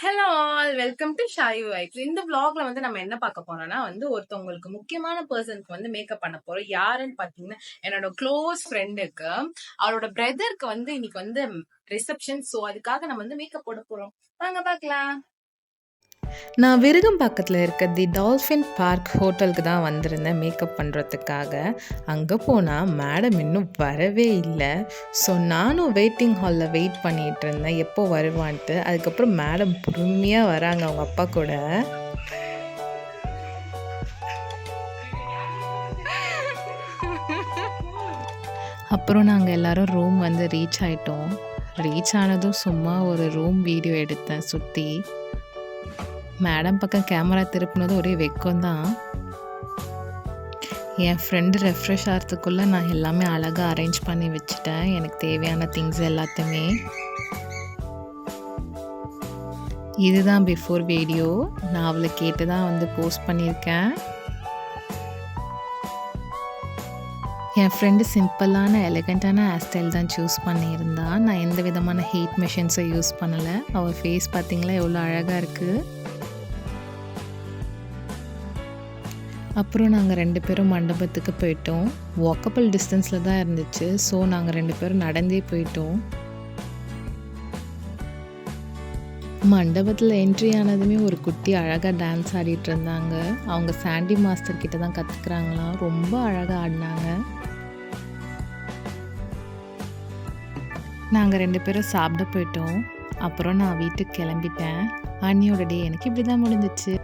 Hello all, welcome to Shayu vibes. இந்த vlogல நம்ம என்ன பார்க்க போறோம்னா ஒருத்தவங்களுக்கு முக்கியமான பர்சனுக்கு மேக்கப் பண்ண போறோம். யாருன்னு பாத்தீங்கன்னா என்னோட க்ளோஸ் ஃப்ரெண்டுக்கு அவளோட பிரதருக்கு இன்னைக்கு ரிசப்ஷன். சோ அதுக்காக நம்ம மேக்கப் போட போறோம். வாங்க பார்க்கலாம். நான் விருகம்பாக்கத்தில் இருக்க தி டால்ஃபின் பார்க் ஹோட்டலுக்கு தான் வந்திருந்தேன் மேக்கப் பண்ணுறதுக்காக. அங்கே போனால் மேடம் இன்னும் வரவே இல்லை. ஸோ நானும் வெயிட்டிங் ஹாலில் வெயிட் பண்ணிகிட்டு இருந்தேன் எப்போ வருவான்ட்டு. அதுக்கப்புறம் மேடம் பொறுமையாக வராங்க அவங்க அப்பா கூட. அப்புறம் நாங்கள் எல்லோரும் ரூம் ரீச் ஆகிட்டோம். ரீச் ஆனதும் சும்மா ஒரு ரூம் வீடியோ எடுத்தேன் சுற்றி. மேடம் பக்கம் கேமரா திருப்பினதும் ஒரே வெக்கம்தான். என் ஃப்ரெண்டு ரெஃப்ரெஷ் ஆகிறதுக்குள்ளே நான் எல்லாமே அழகாக அரேஞ்ச் பண்ணி வச்சுட்டேன், எனக்கு தேவையான திங்ஸ் எல்லாத்தையுமே. இதுதான் பிஃபோர் வீடியோ. நான் அவளை கேட்டு தான் போஸ்ட் பண்ணியிருக்கேன். என் ஃப்ரெண்டு சிம்பிளான எலகண்ட்டான ஹேர் ஸ்டைல் தான் சூஸ் பண்ணியிருந்தா. நான் எந்த விதமான ஹீட் மிஷின்ஸை யூஸ் பண்ணலை. அவள் ஃபேஸ் பார்த்திங்களா எவ்வளோ அழகாக இருக்குது. அப்புறம் நாங்கள் 2 பேரும் மண்டபத்துக்கு போயிட்டோம். வாக்கபிள் டிஸ்டன்ஸில் தான் இருந்துச்சு. ஸோ நாங்கள் 2 பேரும் நடந்தே போயிட்டோம். மண்டபத்தில் என்ட்ரி ஆனதுமே ஒரு குட்டி அழகாக டான்ஸ் ஆடிட்டு இருந்தாங்க. அவங்க சாண்டி மாஸ்டர் கிட்ட தான் கற்றுக்குறாங்களாம். ரொம்ப அழகாக ஆடினாங்க. நாங்கள் 2 பேரும் சாப்பிட போயிட்டோம். அப்புறம் நான் வீட்டுக்கு கிளம்பிட்டேன். அண்ணியோட டே எனக்கு இப்படி தான் முடிஞ்சிச்சு.